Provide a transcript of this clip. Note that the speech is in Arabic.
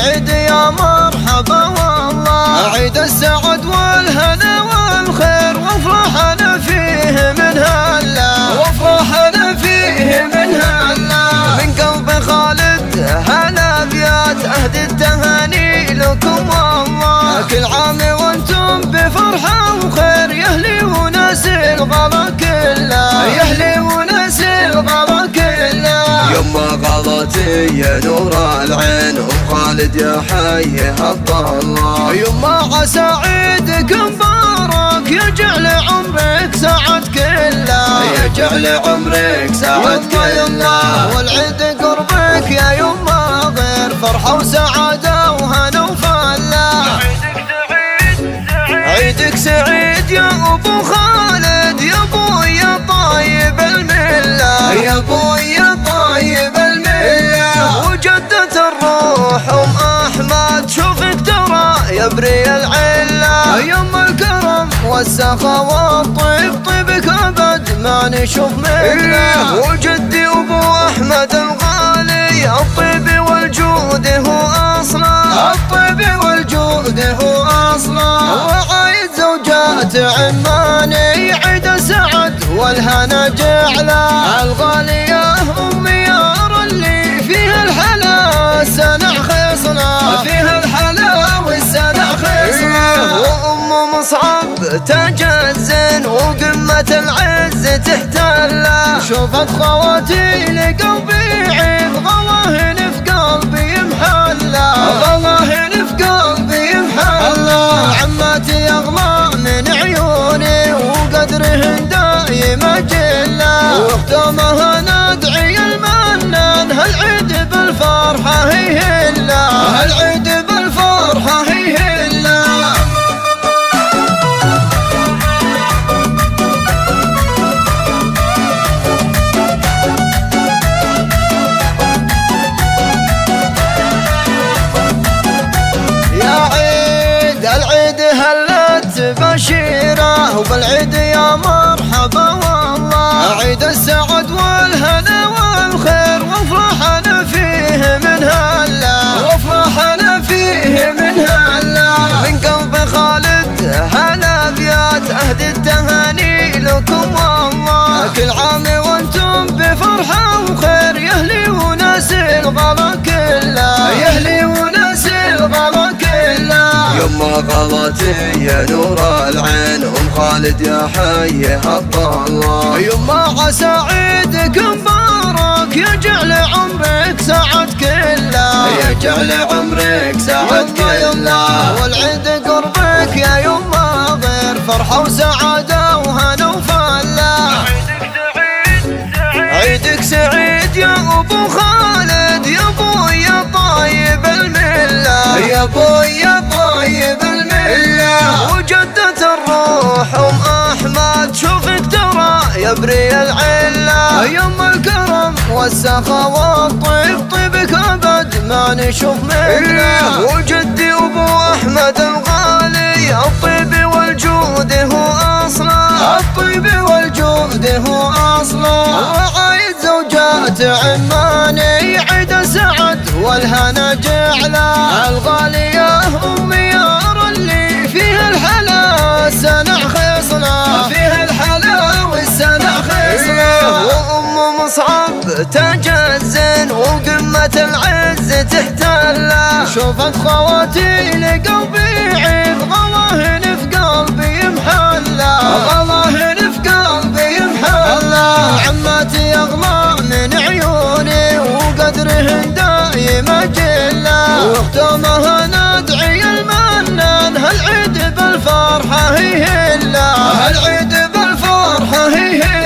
والعيد يا مرحبا والله، عيد السعد والهنا والخير وافرحنا فيه من هلا، وافرحنا فيه من هلا. من قلب خالد هلا بيات أهدي التهاني لكم والله، كل عام وانتم بفرحة وخير يهلي وناس الغلا كله، يهلي وناس الغلا كله. يما غلطي يا نور العين وخالد يا حيها الله، يما عسى عيدك مبارك يجعل عمرك سعد كله، يجعل عمرك سعد كله. والعيد قربك يا يما غير فرحة وسعادة وهنا وفلا، عيدك سعيد يا ابو خالد، يا ابو يا طيب المله، يا ابو يا طيب المله. وجدة الروح ام احمد شوفك ترى يبري العله، يما الكرم والسخاء والطيب طيبك ابد ما نشوف منه. وجدي ابو احمد الغالي الطيب والجود هو اصلا، الطيب والجود هو اصلا. وعايد زوجات عماني عيد السعد والهنا جعله، الغالية ام يار اللي فيها الحلا السنع خصنا، فيها الحلا والسنع خصنا. وام مصعب تاج الزين وقمة العز تحتله، شوفت خواتي لقلبي عيد غلاهن في قلبي محله، غلاهن في قلبي محله. عماتي اغلى من عيوني وقدرهن دايم اجله، واختامها ندعي المنان هالعيد بالفرحة هي هلا، هالعيد بالفرحة هي هلا. العيد هلت بشيره وبالعيد يا مرحبا والله، عيد السعد والهنا والخير وافرحنا فيه من هلا، وافرحنا فيه من هلا. من قلب خالد هلا بيات أهدي التهاني لكم والله، كل عام وانتم بفرحة وخير يهلي وناس الغلا كله، يهلي وناس الغلا كله. يما غلطي يا نور العين ام خالد يا حيها الله، يما عسى عيدك مبارك يجعل عمرك سعد كله، يجعل عمرك سعد كله. والعيد قربك يا يما غير فرحة وسعادة وهنا وفلا، عيدك سعيد يا ابو خالد، يا ابو يا طيب المله، يا ابو يا طيب المله. وجدة الروح ام احمد شوفك ترى يبري العله، يما الكرم والسخاء والطيب طيبك ابد ما نشوف منه. وجدي ابو احمد الغالي الطيب والجود هو اصلا، الطيب والجود هو اصلا. وعايد زوجات عماني عيد السعد والهنا جعله، الغالية ام يار اللي فيها الحلا السنع خصنا، فيها الحلا والسنع خصنا. وام مصعب تاج الزين وقمة العز تحتله، شوفت خواتي لقلبي عيد غلاهن في قلبي محله، غلاهن في قلبي محله. عماتي اغلى من عيوني وقدرهن دايم اجله، واختامها ندعي المنان هالعيد بالفرحة هي هلا، هالعيد بالفرحة هي هلا.